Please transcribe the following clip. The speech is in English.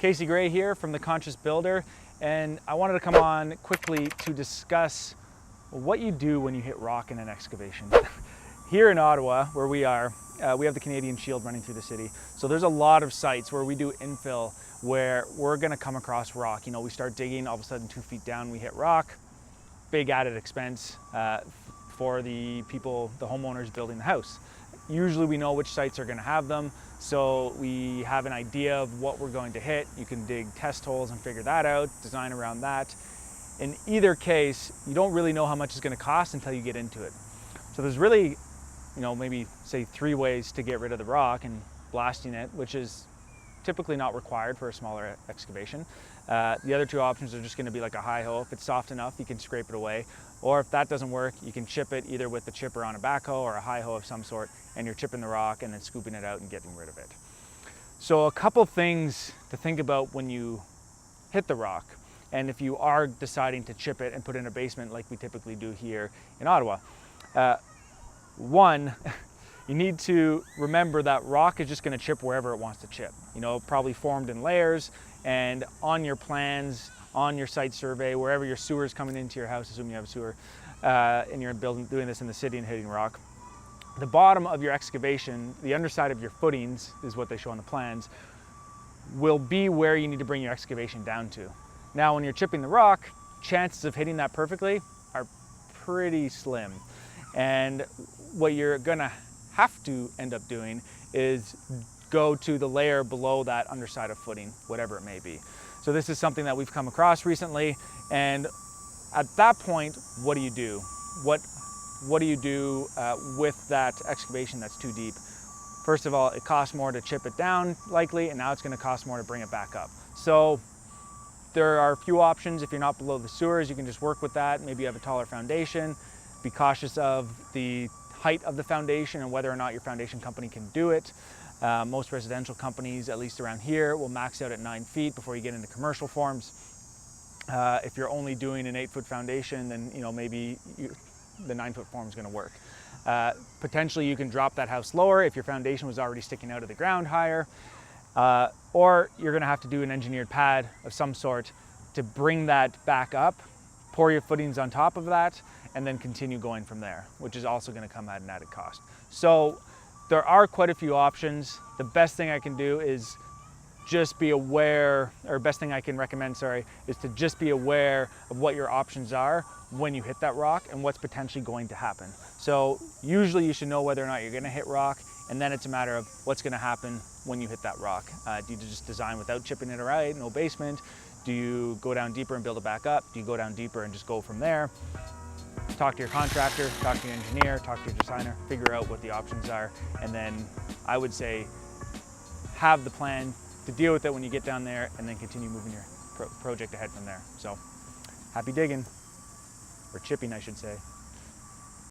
Casey Gray here from The Conscious Builder, and I wanted to come on quickly to discuss what you do when you hit rock in an excavation. Here in Ottawa, where we are, we have the Canadian Shield running through the city. So there's a lot of sites where we do infill where we're gonna come across rock. You know, we start digging, all of a sudden 2 feet down, we hit rock. Big added expense for the people, the homeowners building the house. Usually we know which sites are gonna have them, so we have an idea of what we're going to hit. You can dig test holes and figure that out, design around that. In either case, you don't really know how much it's gonna cost until you get into it. So there's really, you know, maybe say 3 ways to get rid of the rock, and blasting it, which is typically not required for a smaller excavation. The other 2 options are just gonna be like a high hoe. If it's soft enough, you can scrape it away. Or if that doesn't work, you can chip it either with the chipper on a backhoe or a high hoe of some sort, and you're chipping the rock and then scooping it out and getting rid of it. So a couple things to think about when you hit the rock, and if you are deciding to chip it and put it in a basement like we typically do here in Ottawa. One, you need to remember that rock is just gonna chip wherever it wants to chip. You know, probably formed in layers, and on your plans, on your site survey, wherever your sewer is coming into your house, assuming you have a sewer, and you're doing this in the city and hitting rock. The bottom of your excavation, the underside of your footings, is what they show on the plans, will be where you need to bring your excavation down to. Now, when you're chipping the rock, chances of hitting that perfectly are pretty slim. And what you're gonna have to end up doing is go to the layer below that underside of footing, whatever it may be. So this is something that we've come across recently, and at that point, what do you do? What do you do with that excavation that's too deep? First of all, it costs more to chip it down, likely, and now it's gonna cost more to bring it back up. So there are a few options. If you're not below the sewers, you can just work with that. Maybe you have a taller foundation. Be cautious of the height of the foundation and whether or not your foundation company can do it. Most residential companies, at least around here, will max out at 9 feet before you get into commercial forms. If you're only doing an 8-foot foundation, then you know maybe the 9-foot form is going to work. Potentially, you can drop that house lower if your foundation was already sticking out of the ground higher, or you're going to have to do an engineered pad of some sort to bring that back up, pour your footings on top of that, and then continue going from there, which is also going to come at an added cost. So there are quite a few options. The best thing I can do is just be aware, or best thing I can recommend, sorry, is to just be aware of what your options are when you hit that rock and what's potentially going to happen. So usually you should know whether or not you're going to hit rock, and then it's a matter of what's going to happen when you hit that rock. Do you just design without chipping it right, no basement? Do you go down deeper and build it back up? Do you go down deeper and just go from there? Talk to your contractor, talk to your engineer, talk to your designer, figure out what the options are, and then I would say have the plan to deal with it when you get down there, and then continue moving your project ahead from there. So happy digging, or chipping I should say.